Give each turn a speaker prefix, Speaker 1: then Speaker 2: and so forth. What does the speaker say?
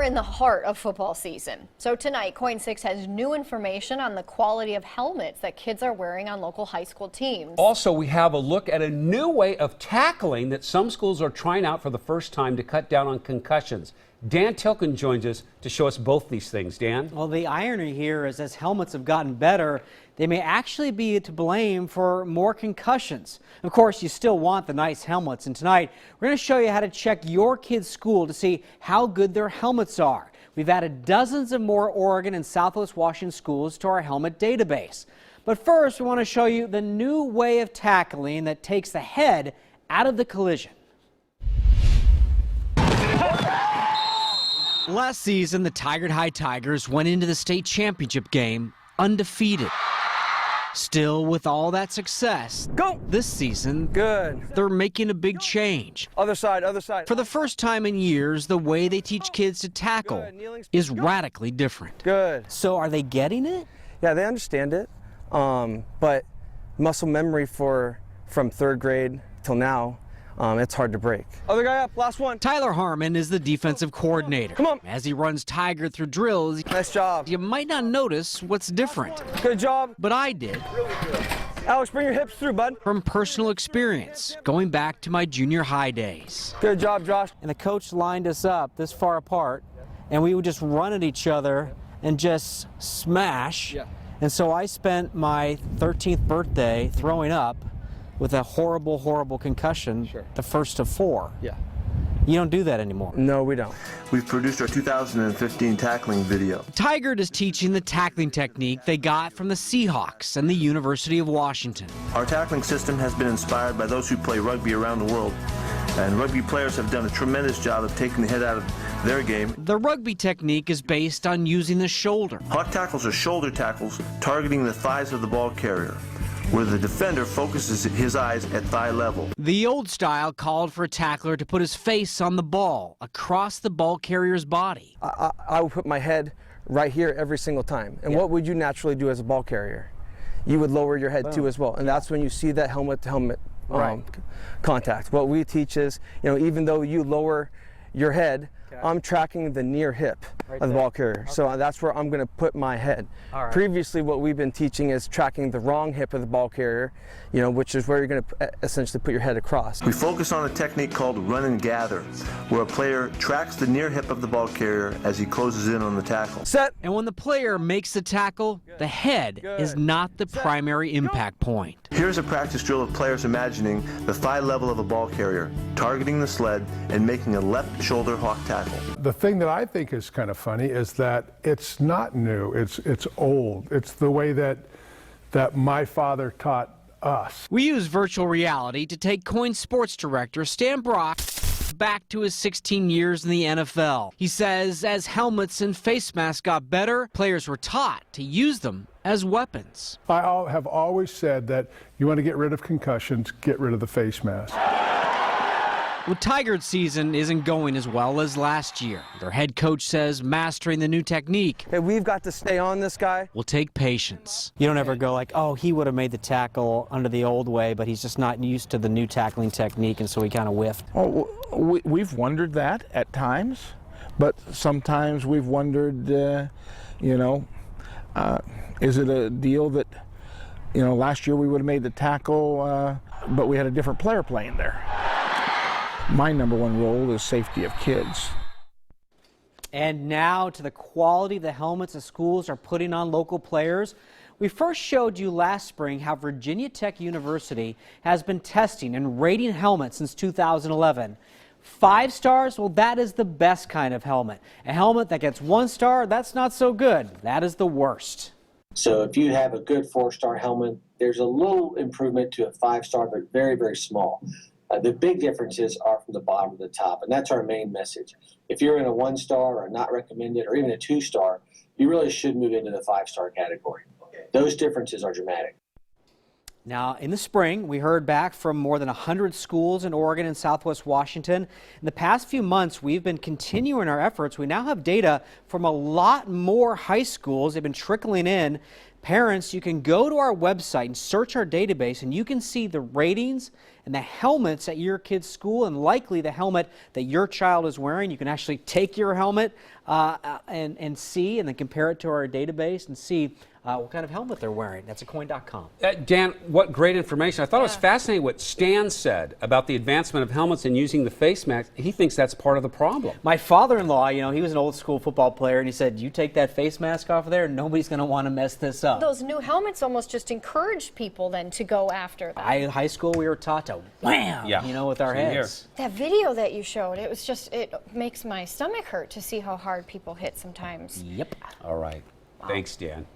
Speaker 1: in the heart of football season. So tonight, KOING 6 has new information on the quality of helmets that kids are wearing on local high school teams.
Speaker 2: Also, we have a look at a new way of tackling that some schools are trying out for the first time to cut down on concussions. Dan Tilkin joins us to show us both these things. Dan?
Speaker 3: Well, the irony here is as helmets have gotten better, they may actually be to blame for more concussions. Of course, you still want the nice helmets, and tonight we're going to show you how to check your kid's school to see how good their helmets are. We've added dozens of more Oregon and Southwest Washington schools to our helmet database. But first, we want to show you the new way of tackling that takes the head out of the collision. Last season, the TIGARD High Tigers went into the state championship game undefeated. Still, with all that success, this season, they're making a big change.
Speaker 4: Other side, other side.
Speaker 3: For the first time in years, the way they teach kids to tackle is radically different.
Speaker 4: Good.
Speaker 3: So are they getting it?
Speaker 4: Yeah, they understand it, but muscle memory from third grade till now, it's hard to break. Other guy up, last one.
Speaker 3: Tyler Harman is the defensive coordinator.
Speaker 4: Come on.
Speaker 3: As he runs TIGARD through drills,
Speaker 4: Nice job.
Speaker 3: you might not notice what's different.
Speaker 4: Good job.
Speaker 3: But I did.
Speaker 4: Really good. Alex, bring your hips through, bud.
Speaker 3: From personal experience, going back to my junior high days.
Speaker 4: Good job, Josh.
Speaker 3: And the coach lined us up this far apart, and we would just run at each other and just smash.
Speaker 4: Yeah.
Speaker 3: And so I spent my 13th birthday throwing up with a horrible, horrible concussion, the first of 4.
Speaker 4: Yeah.
Speaker 3: You don't do that anymore.
Speaker 4: No, we don't.
Speaker 5: We've produced our 2015 tackling video.
Speaker 3: TIGARD is teaching the tackling technique they got from the Seahawks and the University of Washington.
Speaker 5: Our tackling system has been inspired by those who play rugby around the world, and rugby players have done a tremendous job of taking the head out of their game.
Speaker 3: The rugby technique is based on using the shoulder.
Speaker 5: Hawk tackles are shoulder tackles targeting the thighs of the ball carrier, where the defender focuses his eyes at thigh level.
Speaker 3: The old style called for a tackler to put his face on the ball, across the ball carrier's body.
Speaker 4: I would put my head right here every single time. And what would you naturally do as a ball carrier? You would lower your head too as well. And that's when you see that helmet-to-helmet contact. What we teach is, even though you lower your head, I'm tracking the near hip of the ball carrier. Okay. So that's where I'm going to put my head. Previously, what we've been teaching is tracking the wrong hip of the ball carrier, which is where you're going to essentially put your head across.
Speaker 5: We focus on a technique called run and gather, where a player tracks the near hip of the ball carrier as he closes in on the tackle.
Speaker 4: Set.
Speaker 3: And when the player makes the tackle, the head is not the primary impact point.
Speaker 5: Here's a practice drill of players imagining the thigh level of a ball carrier, targeting the sled, and making a left shoulder hawk tackle.
Speaker 6: The thing that I think is kind of funny is that it's not new, it's old. It's the way that my father taught us.
Speaker 3: We use virtual reality to take KOING sports director Stan Brock back to his 16 years in the NFL. He says as helmets and face masks got better, players were taught to use them as weapons.
Speaker 6: I have always said that you want to get rid of concussions, get rid of the face mask.
Speaker 3: Well, TIGARD season isn't going as well as last year. Their head coach says mastering the new technique
Speaker 4: We've got to stay on this guy.
Speaker 3: will take patience. You don't ever go like, oh, he would have made the tackle under the old way, but he's just not used to the new tackling technique, and so he kind of whiffed.
Speaker 7: Oh, we've wondered that at times, but sometimes we've wondered, is it a deal that, last year we would have made the tackle, but we had a different player playing there. My number one role is safety of kids.
Speaker 3: And now to the quality of the helmets the schools are putting on local players. We first showed you last spring how Virginia Tech University has been testing and rating helmets since 2011. 5 stars, well, that is the best kind of helmet. A helmet that gets 1 star, that's not so good. That is the worst.
Speaker 8: So if you have a good 4-star helmet, there's a little improvement to a 5-star, but very, very small. The big differences are from the bottom to the top, and that's our main message. If you're in a 1-star or not recommended or even a 2-star, you really should move into the 5-star category. Those differences are dramatic.
Speaker 3: Now, in the spring, we heard back from more than 100 schools in Oregon and Southwest Washington. In the past few months, we've been continuing our efforts. We now have data from a lot more high schools. They've been trickling in. Parents, you can go to our website and search our database, and you can see the ratings and the helmets at your kid's school, and likely the helmet that your child is wearing. You can actually take your helmet and see, and then compare it to our database and see what kind of helmet they're wearing. That's at KOING.com.
Speaker 2: Dan, what great information. I thought it was fascinating what Stan said about the advancement of helmets and using the face mask. He thinks that's part of the problem.
Speaker 3: My father-in-law, you know, he was an old school football player, and he said, you take that face mask off of there, nobody's going to want to mess this up.
Speaker 1: Those new helmets almost just encouraged people then to go after them.
Speaker 3: In high school, we were taught to wham, you know, with our heads.
Speaker 1: That video that you showed, it was just, it makes my stomach hurt to see how hard people hit sometimes.
Speaker 3: Yep.
Speaker 2: All right. Thanks, Dan.